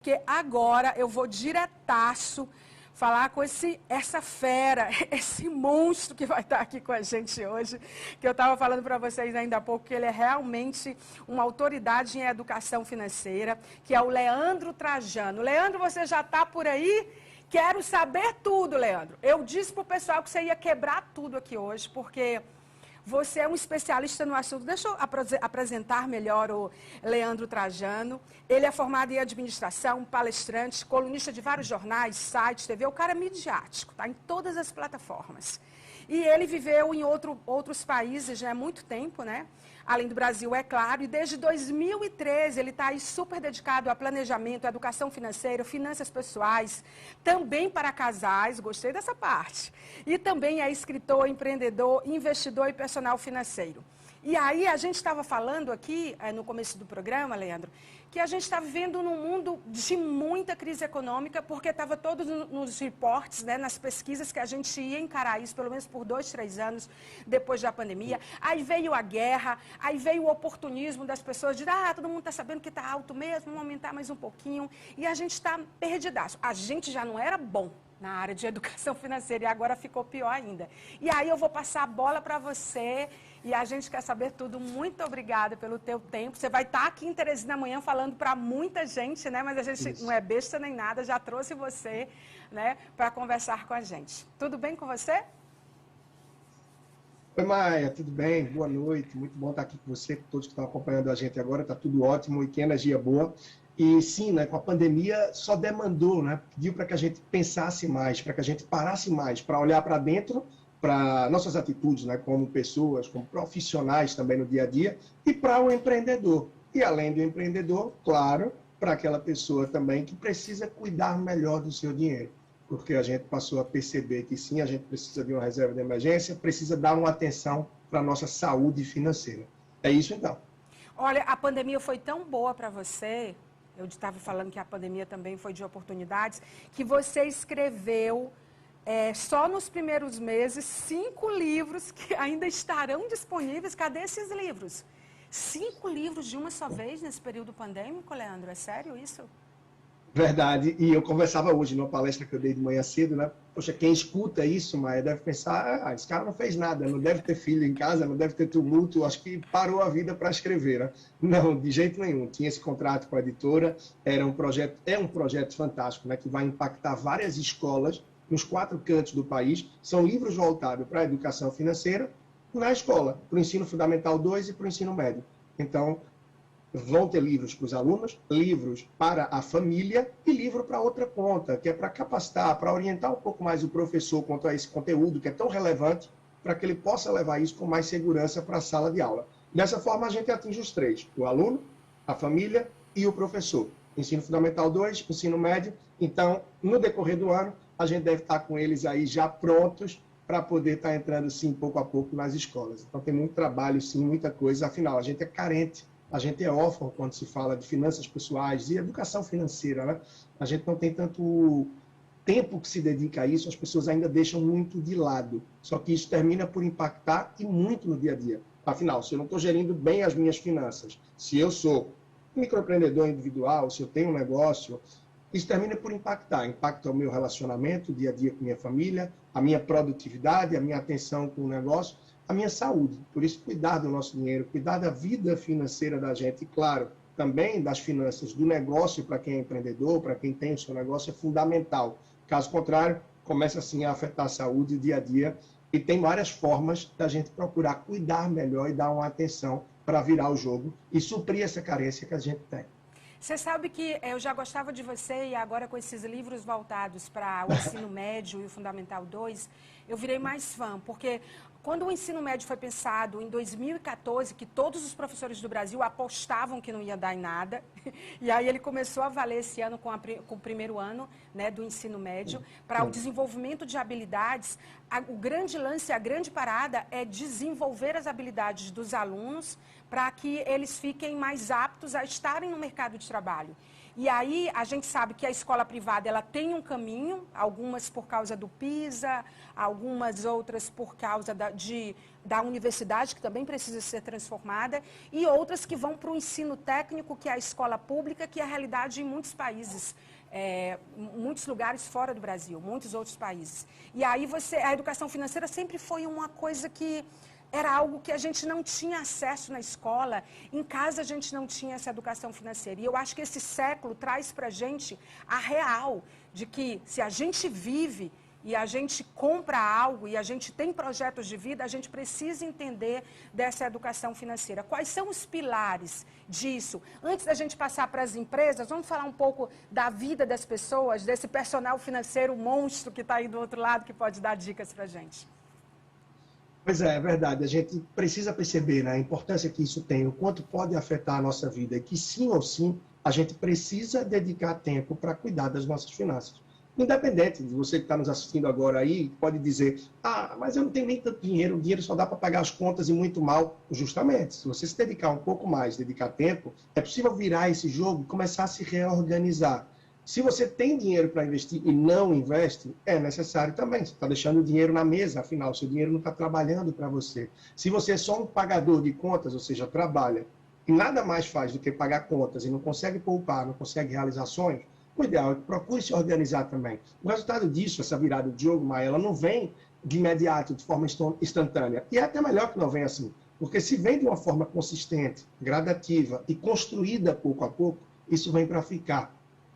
Porque agora eu vou diretaço falar com essa fera, esse monstro que vai estar aqui com a gente hoje, que eu estava falando para vocês ainda há pouco, que ele é realmente uma autoridade em educação financeira, que é o Leandro Trajano. Leandro, você já está por aí? Quero saber tudo, Leandro. Eu disse para o pessoal que você ia quebrar tudo aqui hoje, porque você é um especialista no assunto. Deixa eu apresentar melhor o Leandro Trajano. Ele é formado em administração, palestrante, colunista de vários jornais, sites, TV. O cara é midiático, está em todas as plataformas. E ele viveu em outros países já há muito tempo, né? Além do Brasil, é claro. E desde 2013 ele está aí super dedicado a planejamento, a educação financeira, finanças pessoais, também para casais, gostei dessa parte. E também é escritor, empreendedor, investidor e personal financeiro. E aí a gente estava falando aqui, no começo do programa, Leandro, que a gente está vivendo num mundo de muita crise econômica, porque estava todos nos reportes, né, nas pesquisas, que a gente ia encarar isso, pelo menos por 2, 3 anos depois da pandemia. Aí veio a guerra, aí veio o oportunismo das pessoas, de todo mundo está sabendo que está alto mesmo, vamos aumentar mais um pouquinho. E a gente está perdidaço. A gente já não era bom na área de educação financeira e agora ficou pior ainda. E aí eu vou passar a bola para você e a gente quer saber tudo. Muito obrigada pelo teu tempo. Você vai estar aqui em Teresina amanhã falando para muita gente, né? Mas a gente não é besta nem nada, já trouxe você, né, para conversar com a gente. Tudo bem com você? Oi, Maia, tudo bem? Boa noite, muito bom estar aqui com você, com todos que estão acompanhando a gente agora, está tudo ótimo e que energia boa. E sim, né, com a pandemia só demandou, né, pediu para que a gente pensasse mais, para que a gente parasse mais, para olhar para dentro, para nossas atitudes, né, como pessoas, como profissionais também no dia a dia, e para o empreendedor. E além do empreendedor, claro, para aquela pessoa também que precisa cuidar melhor do seu dinheiro. Porque a gente passou a perceber que sim, a gente precisa de uma reserva de emergência, precisa dar uma atenção para a nossa saúde financeira. É isso então. Olha, a pandemia foi tão boa para você, eu estava falando que a pandemia também foi de oportunidades, que você escreveu, só nos primeiros meses, 5 livros que ainda estarão disponíveis. Cadê esses livros? 5 livros de uma só vez nesse período pandêmico, Leandro? É sério isso? Verdade, e eu conversava hoje numa palestra que eu dei de manhã cedo, né? Poxa, quem escuta isso, Maia, deve pensar, esse cara não fez nada, não deve ter filho em casa, não deve ter tumulto, acho que parou a vida para escrever, né? Não, de jeito nenhum. Tinha esse contrato com a editora, é um projeto fantástico, né? Que vai impactar várias escolas nos 4 cantos do país. São livros voltados para a educação financeira na escola, para o ensino fundamental 2 e para o ensino médio. Então, vão ter livros para os alunos, livros para a família e livro para outra ponta, que é para capacitar, para orientar um pouco mais o professor quanto a esse conteúdo que é tão relevante, para que ele possa levar isso com mais segurança para a sala de aula. Dessa forma, a gente atinge os 3, o aluno, a família e o professor. Ensino Fundamental 2, ensino médio. Então, no decorrer do ano, a gente deve estar com eles aí já prontos para poder estar entrando, sim, pouco a pouco nas escolas. Então, tem muito trabalho, sim, muita coisa. Afinal, a gente é carente. A gente é órfão quando se fala de finanças pessoais e educação financeira, né? A gente não tem tanto tempo que se dedica a isso, as pessoas ainda deixam muito de lado. Só que isso termina por impactar e muito no dia a dia. Afinal, se eu não estou gerindo bem as minhas finanças, se eu sou microempreendedor individual, se eu tenho um negócio, isso termina por impactar. Impacta o meu relacionamento, o dia a dia com minha família, a minha produtividade, a minha atenção com o negócio, a minha saúde. Por isso, cuidar do nosso dinheiro, cuidar da vida financeira da gente e, claro, também das finanças do negócio para quem é empreendedor, para quem tem o seu negócio, é fundamental. Caso contrário, começa assim a afetar a saúde, o dia a dia, e tem várias formas da gente procurar cuidar melhor e dar uma atenção para virar o jogo e suprir essa carência que a gente tem. Você sabe que eu já gostava de você e agora com esses livros voltados para o ensino médio e o Fundamental 2, eu virei mais fã, porque quando o ensino médio foi pensado em 2014, que todos os professores do Brasil apostavam que não ia dar em nada, e aí ele começou a valer esse ano com o primeiro ano, né, do ensino médio, para o desenvolvimento de habilidades. O grande lance, a grande parada é desenvolver as habilidades dos alunos para que eles fiquem mais aptos a estarem no mercado de trabalho. E aí a gente sabe que a escola privada ela tem um caminho, algumas por causa do PISA, algumas outras por causa da universidade, que também precisa ser transformada, e outras que vão para o ensino técnico, que é a escola pública, que é a realidade em muitos países, muitos lugares fora do Brasil, muitos outros países. E aí a educação financeira sempre foi uma coisa que era algo que a gente não tinha acesso na escola, em casa a gente não tinha essa educação financeira. E eu acho que esse século traz para a gente a real de que se a gente vive e a gente compra algo e a gente tem projetos de vida, a gente precisa entender dessa educação financeira. Quais são os pilares disso? Antes da gente passar para as empresas, vamos falar um pouco da vida das pessoas, desse personal financeiro monstro que está aí do outro lado, que pode dar dicas para a gente. Pois é verdade. A gente precisa perceber, né, a importância que isso tem, o quanto pode afetar a nossa vida, e que sim ou sim, a gente precisa dedicar tempo para cuidar das nossas finanças. Independente de você que está nos assistindo agora aí, pode dizer, mas eu não tenho nem tanto dinheiro, o dinheiro só dá para pagar as contas e muito mal. Justamente, se você se dedicar um pouco mais, dedicar tempo, é possível virar esse jogo e começar a se reorganizar. Se você tem dinheiro para investir e não investe, é necessário também. Você está deixando o dinheiro na mesa, afinal, o seu dinheiro não está trabalhando para você. Se você é só um pagador de contas, ou seja, trabalha e nada mais faz do que pagar contas e não consegue poupar, não consegue realizar sonhos, o ideal é que procure se organizar também. O resultado disso, essa virada de jogo, Maia, ela não vem de imediato, de forma instantânea. E é até melhor que não venha assim. Porque se vem de uma forma consistente, gradativa e construída pouco a pouco, isso vem para ficar.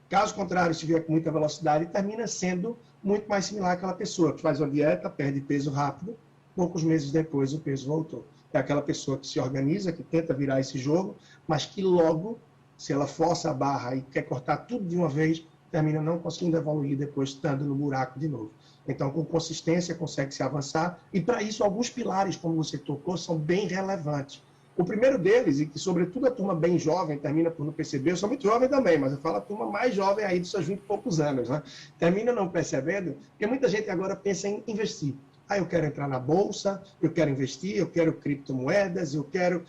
Caso contrário, se vier com muita velocidade, termina sendo muito mais similar àquela pessoa que faz uma dieta, perde peso rápido, poucos meses depois o peso voltou. É aquela pessoa que se organiza, que tenta virar esse jogo, mas que logo, se ela força a barra e quer cortar tudo de uma vez, termina não conseguindo evoluir depois, estando no buraco de novo. Então, com consistência, consegue-se avançar. E, para isso, alguns pilares, como você tocou, são bem relevantes. O primeiro deles, e que sobretudo a turma bem jovem termina por não perceber, eu sou muito jovem também, mas eu falo a turma mais jovem aí dos seus 20 e poucos anos, né? Termina não percebendo, porque muita gente agora pensa em investir. Eu quero entrar na bolsa, eu quero investir, eu quero criptomoedas, eu quero...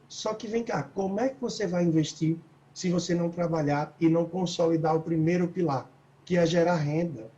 Só que vem cá, como é que você vai investir se você não trabalhar e não consolidar o primeiro pilar, que é gerar renda?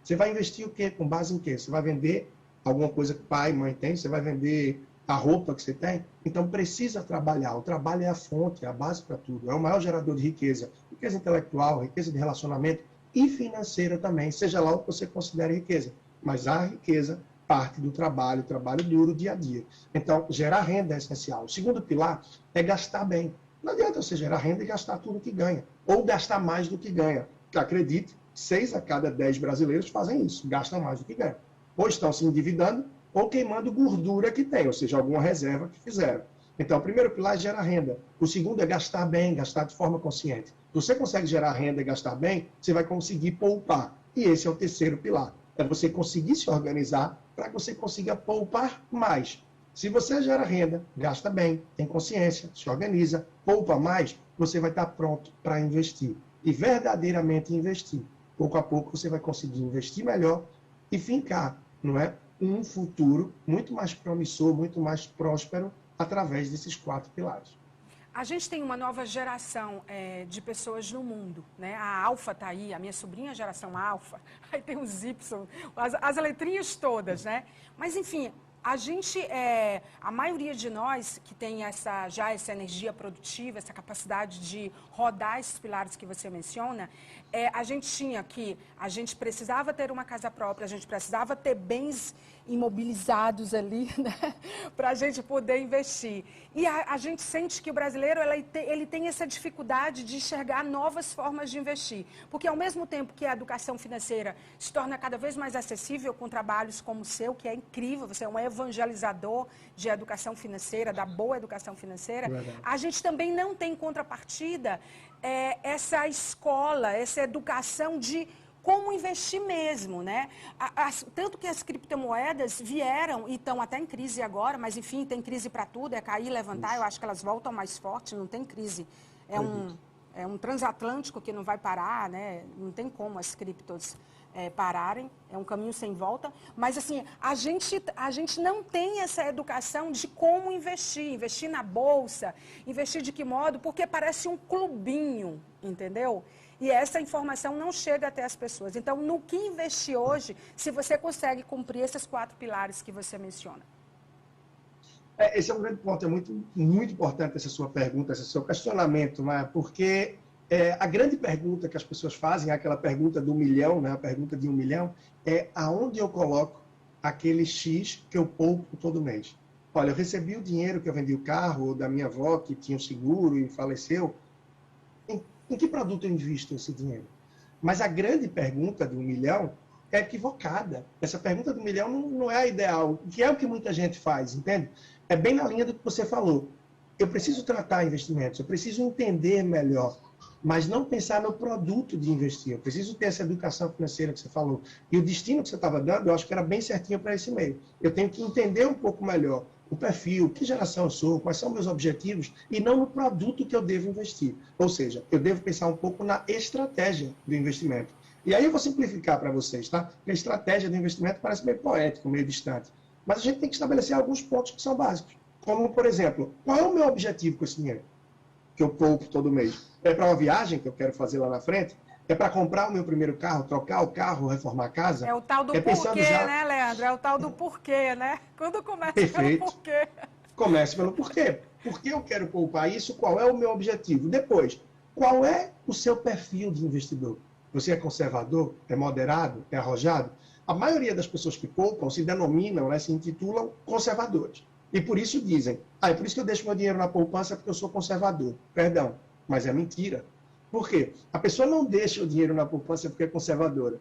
Você vai investir o quê? Com base em quê? Você vai vender alguma coisa que pai e mãe tem? Você vai vender a roupa que você tem? Então precisa trabalhar. O trabalho é a fonte, é a base para tudo. É o maior gerador de riqueza. Riqueza intelectual, riqueza de relacionamento e financeira também, seja lá o que você considere riqueza. Mas a riqueza parte do trabalho duro, dia a dia. Então, gerar renda é essencial. O segundo pilar é gastar bem. Não adianta você gerar renda e gastar tudo que ganha. Ou gastar mais do que ganha. Porque, acredite, 6 a cada 10 brasileiros fazem isso. Gastam mais do que ganham. Ou estão se endividando, ou queimando gordura que tem, ou seja, alguma reserva que fizeram. Então, o primeiro pilar é gerar renda. O segundo é gastar bem, gastar de forma consciente. Se você consegue gerar renda e gastar bem, você vai conseguir poupar. E esse é o terceiro pilar. É você conseguir se organizar para que você consiga poupar mais. Se você gera renda, gasta bem, tem consciência, se organiza, poupa mais, você vai estar pronto para investir. E verdadeiramente investir. Pouco a pouco você vai conseguir investir melhor e fincar, não é? Um futuro muito mais promissor, muito mais próspero, através desses 4 pilares. A gente tem uma nova geração de pessoas no mundo, né? A Alfa está aí, a minha sobrinha é a geração Alfa, aí tem os Y, as letrinhas todas, né? Mas, enfim, a maioria de nós que tem já essa energia produtiva, essa capacidade de rodar esses pilares que você menciona, a gente precisava ter uma casa própria, a gente precisava ter bens imobilizados ali, né, para a gente poder investir. E a gente sente que o brasileiro ele tem essa dificuldade de enxergar novas formas de investir. Porque ao mesmo tempo que a educação financeira se torna cada vez mais acessível com trabalhos como o seu, que é incrível, você é um evangelizador de educação financeira, da boa educação financeira, a gente também não tem contrapartida essa escola, essa educação de como investir mesmo, né? Tanto que as criptomoedas vieram e estão até em crise agora, mas enfim, tem crise para tudo, é cair e levantar, eu acho que elas voltam mais fortes, não tem crise. é um transatlântico que não vai parar, né? Não tem como as criptos pararem, é um caminho sem volta. Mas, assim, a gente não tem essa educação de como investir na bolsa, investir de que modo, porque parece um clubinho, entendeu? E essa informação não chega até as pessoas. Então, no que investir hoje, se você consegue cumprir esses 4 pilares que você menciona? Esse é um grande ponto, é muito importante essa sua pergunta, esse seu questionamento, né? Porque a grande pergunta que as pessoas fazem, aquela pergunta do milhão, né? A pergunta de 1 milhão, é aonde eu coloco aquele X que eu poupo todo mês? Olha, eu recebi o dinheiro que eu vendi o carro da minha avó, que tinha um seguro e faleceu, em que produto eu invisto esse dinheiro? Mas a grande pergunta de 1 milhão é equivocada. Essa pergunta do 1 milhão não é a ideal, que é o que muita gente faz, entende? É bem na linha do que você falou. Eu preciso tratar investimentos, eu preciso entender melhor, mas não pensar no produto de investir. Eu preciso ter essa educação financeira que você falou. E o destino que você estava dando, eu acho que era bem certinho para esse meio. Eu tenho que entender um pouco melhor o perfil, que geração eu sou, quais são meus objetivos, e não no produto que eu devo investir. Ou seja, eu devo pensar um pouco na estratégia do investimento. E aí eu vou simplificar para vocês, tá? Porque a estratégia do investimento parece meio poético, meio distante. Mas a gente tem que estabelecer alguns pontos que são básicos. Como, por exemplo, qual é o meu objetivo com esse dinheiro que eu poupo todo mês? É para uma viagem que eu quero fazer lá na frente? É para comprar o meu primeiro carro, trocar o carro, reformar a casa? É o tal do porquê, né, Leandro? É o tal do porquê, né? Quando começa pelo porquê. Comece pelo porquê. Por que eu quero poupar isso? Qual é o meu objetivo? Depois, qual é o seu perfil de investidor? Você é conservador? É moderado? É arrojado? A maioria das pessoas que poupam se denominam, né, se intitulam conservadores. E por isso dizem, é por isso que eu deixo meu dinheiro na poupança porque eu sou conservador. Perdão, mas é mentira. Por quê? A pessoa não deixa o dinheiro na poupança porque é conservadora.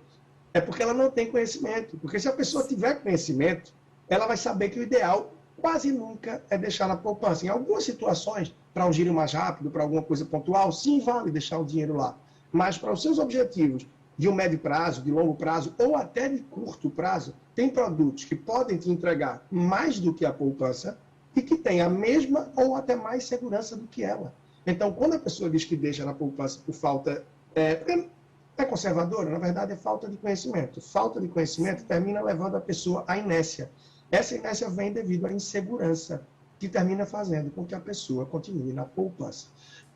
É porque ela não tem conhecimento. Porque se a pessoa tiver conhecimento, ela vai saber que o ideal quase nunca é deixar na poupança. Em algumas situações, para um giro mais rápido, para alguma coisa pontual, sim, vale deixar o dinheiro lá. Mas para os seus objetivos de um médio prazo, de longo prazo ou até de curto prazo, tem produtos que podem te entregar mais do que a poupança e que têm a mesma ou até mais segurança do que ela. Então, quando a pessoa diz que deixa na poupança por falta... é conservadora, na verdade é falta de conhecimento. Falta de conhecimento termina levando a pessoa à inércia. Essa inércia vem devido à insegurança, que termina fazendo com que a pessoa continue na poupança.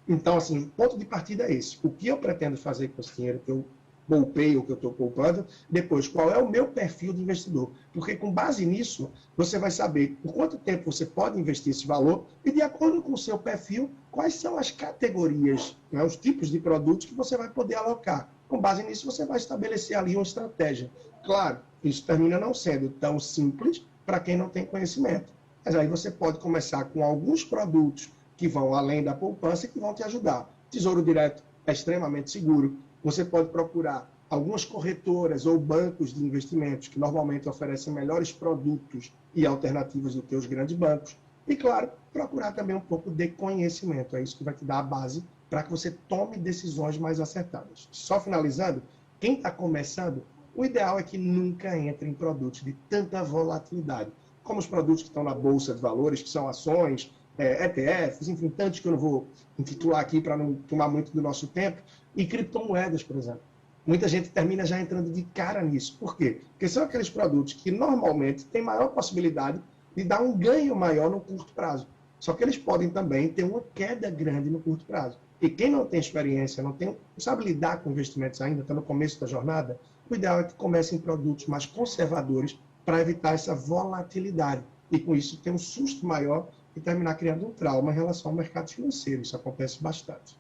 Então, assim, o ponto de partida é esse. O que eu pretendo fazer com esse dinheiro que eu poupei ou que eu estou poupando? Depois, qual é o meu perfil de investidor? Porque com base nisso, você vai saber por quanto tempo você pode investir esse valor e, de acordo com o seu perfil, quais são as categorias, né, os tipos de produtos que você vai poder alocar. Com base nisso, você vai estabelecer ali uma estratégia. Claro, isso termina não sendo tão simples para quem não tem conhecimento. Mas aí você pode começar com alguns produtos que vão além da poupança e que vão te ajudar. Tesouro Direto é extremamente seguro. Você pode procurar algumas corretoras ou bancos de investimentos que normalmente oferecem melhores produtos e alternativas do que os grandes bancos. E, claro, procurar também um pouco de conhecimento. É isso que vai te dar a base para que você tome decisões mais acertadas. Só finalizando, quem está começando, o ideal é que nunca entre em produtos de tanta volatilidade, como os produtos que estão na Bolsa de Valores, que são ações, ETFs, enfim, tantos que eu não vou intitular aqui para não tomar muito do nosso tempo, e criptomoedas, por exemplo. Muita gente termina já entrando de cara nisso. Por quê? Porque são aqueles produtos que normalmente têm maior possibilidade de dar um ganho maior no curto prazo. Só que eles podem também ter uma queda grande no curto prazo. E quem não tem experiência, não sabe lidar com investimentos ainda, está no começo da jornada, o ideal é que comece em produtos mais conservadores para evitar essa volatilidade. E com isso ter um susto maior e terminar criando um trauma em relação ao mercado financeiro. Isso acontece bastante.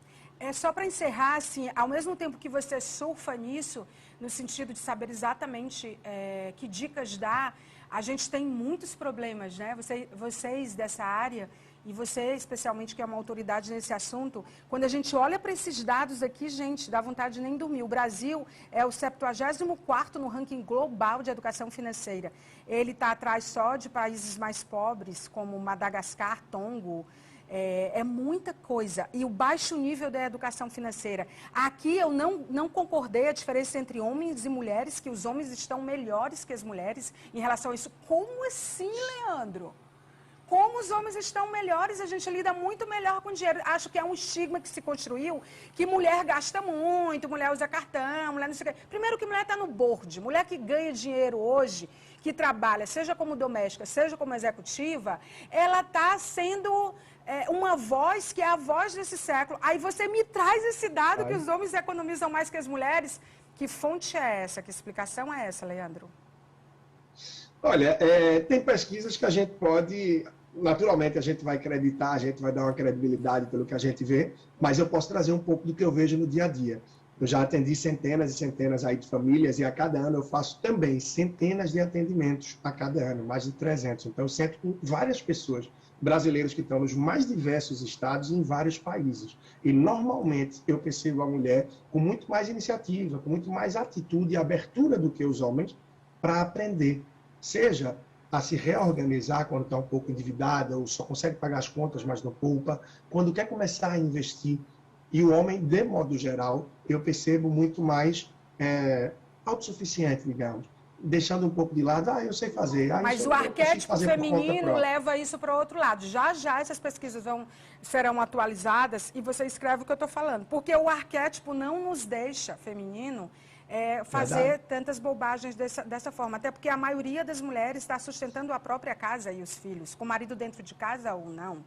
Só para encerrar, assim, ao mesmo tempo que você surfa nisso, no sentido de saber exatamente que dicas dar, a gente tem muitos problemas, né? Vocês dessa área, e você especialmente que é uma autoridade nesse assunto, quando a gente olha para esses dados aqui, gente, dá vontade de nem dormir. O Brasil é o 74º no ranking global de educação financeira. Ele está atrás só de países mais pobres, como Madagascar, Tongo. É muita coisa. E o baixo nível da educação financeira. Aqui eu não concordei a diferença entre homens e mulheres, que os homens estão melhores que as mulheres em relação a isso. Como assim, Leandro? como os homens estão melhores, a gente lida muito melhor com dinheiro. Acho que é um estigma que se construiu, que mulher gasta muito, mulher usa cartão, mulher não sei o quê. Primeiro que mulher está no board, mulher que ganha dinheiro hoje, que trabalha, seja como doméstica, seja como executiva, ela está sendo uma voz que é a voz desse século. Aí você me traz esse dado que os homens economizam mais que as mulheres. Que fonte é essa? Que explicação é essa, Leandro? Olha, tem pesquisas que a gente pode, naturalmente a gente vai acreditar, a gente vai dar uma credibilidade pelo que a gente vê, mas eu posso trazer um pouco do que eu vejo no dia a dia. Eu já atendi centenas e centenas aí de famílias e a cada ano eu faço também centenas de atendimentos a cada ano, mais de 300. Então eu sento com várias pessoas, brasileiros que estão nos mais diversos estados e em vários países. E normalmente eu percebo a mulher com muito mais iniciativa, com muito mais atitude e abertura do que os homens para aprender. Seja a se reorganizar quando está um pouco endividada ou só consegue pagar as contas, mas não poupa, quando quer começar a investir. E o homem, de modo geral, eu percebo muito mais autossuficiente, digamos. Deixando um pouco de lado, eu sei fazer. Mas o arquétipo feminino leva isso para o outro lado. Já já essas pesquisas serão atualizadas e você escreve o que eu estou falando. Porque o arquétipo não nos deixa, feminino, fazer tantas bobagens dessa forma. Até porque a maioria das mulheres está sustentando a própria casa e os filhos, com o marido dentro de casa ou não.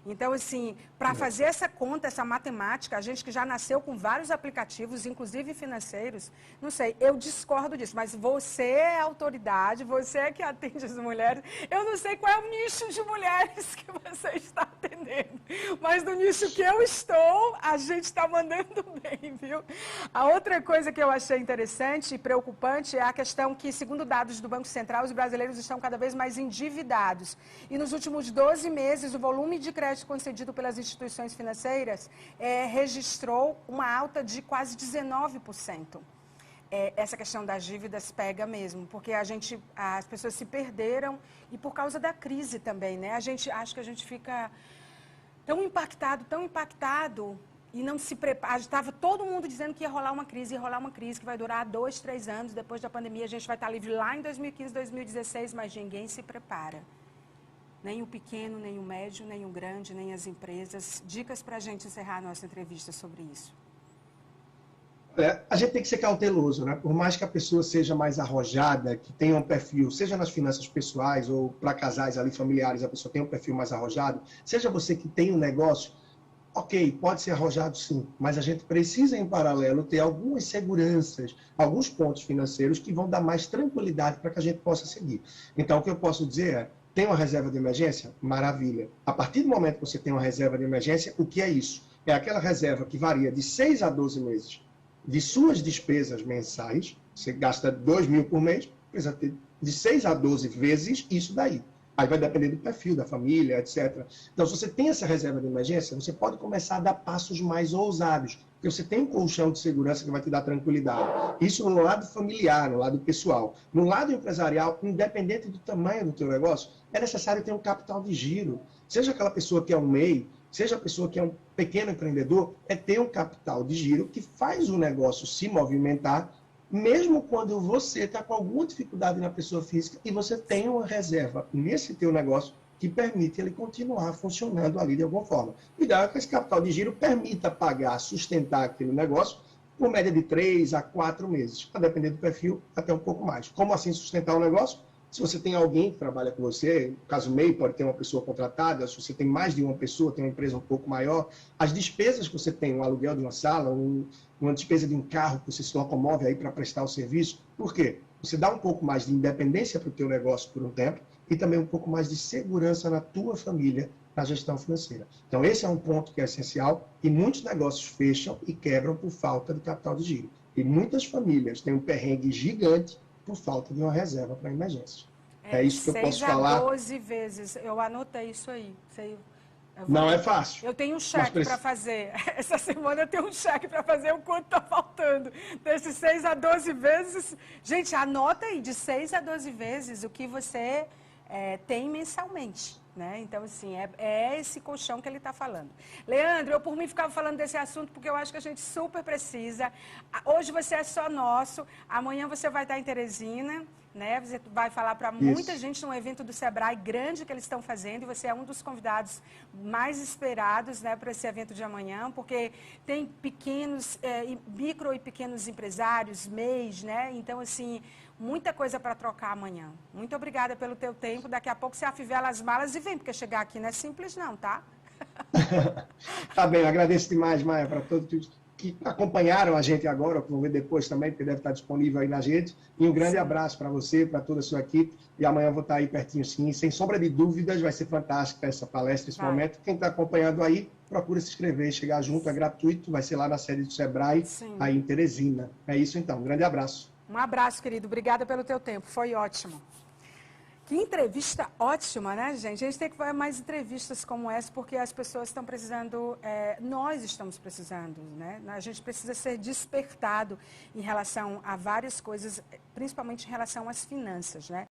Então, assim, para fazer essa conta, essa matemática, a gente que já nasceu com vários aplicativos, inclusive financeiros, não sei, eu discordo disso, mas você é autoridade, você é que atende as mulheres. Eu não sei qual é o nicho de mulheres que você está atendendo, mas no nicho que eu estou, a gente está mandando bem, viu? A outra coisa que eu achei interessante e preocupante é a questão que, segundo dados do Banco Central, os brasileiros estão cada vez mais endividados. E nos últimos 12 meses, o volume de crédito concedido pelas instituições financeiras registrou uma alta de quase 19%. Essa questão das dívidas pega mesmo, porque as pessoas se perderam e por causa da crise também, né? Acho que a gente fica tão impactado e não se prepara. Estava todo mundo dizendo que ia rolar uma crise, que vai durar 2, 3 anos. Depois da pandemia, a gente vai estar livre lá em 2015, 2016, mas ninguém se prepara. Nem o pequeno, nem o médio, nem o grande, nem as empresas. Dicas para a gente encerrar a nossa entrevista sobre isso. A gente tem que ser cauteloso, né? Por mais que a pessoa seja mais arrojada, que tenha um perfil, seja nas finanças pessoais ou para casais ali familiares, a pessoa tem um perfil mais arrojado, seja você que tem um negócio, ok, pode ser arrojado sim, mas a gente precisa em paralelo ter algumas seguranças, alguns pontos financeiros que vão dar mais tranquilidade para que a gente possa seguir. Então, o que eu posso dizer é, tem uma reserva de emergência? Maravilha. A partir do momento que você tem uma reserva de emergência, o que é isso? É aquela reserva que varia de 6 a 12 meses de suas despesas mensais. Você gasta 2 mil por mês, precisa ter de 6 a 12 vezes isso daí. Aí vai depender do perfil, da família, etc. Então, se você tem essa reserva de emergência, você pode começar a dar passos mais ousados, porque você tem um colchão de segurança que vai te dar tranquilidade. Isso no lado familiar, no lado pessoal. No lado empresarial, independente do tamanho do teu negócio, é necessário ter um capital de giro. Seja aquela pessoa que é um MEI, seja a pessoa que é um pequeno empreendedor, é ter um capital de giro que faz o negócio se movimentar, mesmo quando você está com alguma dificuldade na pessoa física e você tem uma reserva nesse teu negócio que permite ele continuar funcionando ali de alguma forma. O ideal é que esse capital de giro permita pagar, sustentar aquele negócio por média de 3 a 4 meses, a depender do perfil, até um pouco mais. Como assim sustentar o negócio? Se você tem alguém que trabalha com você, no caso MEI, pode ter uma pessoa contratada, se você tem mais de uma pessoa, tem uma empresa um pouco maior, as despesas que você tem, um aluguel de uma sala, uma despesa de um carro que você se locomove aí para prestar o serviço, por quê? Você dá um pouco mais de independência para o teu negócio por um tempo e também um pouco mais de segurança na tua família na gestão financeira. Então, esse é um ponto que é essencial e muitos negócios fecham e quebram por falta de capital de giro. E muitas famílias têm um perrengue gigante por falta de uma reserva para emergências. É isso que eu posso falar. 6 a 12 vezes. Eu anotei isso aí. Não é fácil. Eu tenho um cheque para fazer. Essa semana eu tenho um cheque para fazer o quanto está faltando. Desses 6 a 12 vezes. Gente, anota aí, de 6 a 12 vezes o que você tem mensalmente. Né? Então, assim, é esse colchão que ele está falando. Leandro, eu por mim ficava falando desse assunto porque eu acho que a gente super precisa. Hoje você é só nosso, amanhã você vai estar em Teresina. né? Você vai falar para muita gente num evento do Sebrae grande que eles estão fazendo, e você é um dos convidados mais esperados, né, para esse evento de amanhã, porque tem pequenos, micro e pequenos empresários, MEIs, né? Então, assim, muita coisa para trocar amanhã. Muito obrigada pelo teu tempo. Daqui a pouco você afivela as malas e vem, porque chegar aqui não é simples não, tá? Tá bem, eu agradeço demais, Maia, para todos que acompanharam a gente agora, que vão ver depois também, porque deve estar disponível aí na gente. E um grande abraço para você, para toda a sua equipe. E amanhã eu vou estar aí pertinho, sim. Sem sombra de dúvidas, vai ser fantástica essa palestra, esse momento. Quem está acompanhando aí, procura se inscrever, chegar junto, é gratuito. Vai ser lá na sede do Sebrae, aí em Teresina. É isso então, um grande abraço. Um abraço, querido. Obrigada pelo teu tempo. Foi ótimo. Que entrevista ótima, né, gente? A gente tem que fazer mais entrevistas como essa, porque as pessoas estão precisando, nós estamos precisando, né? A gente precisa ser despertado em relação a várias coisas, principalmente em relação às finanças, né?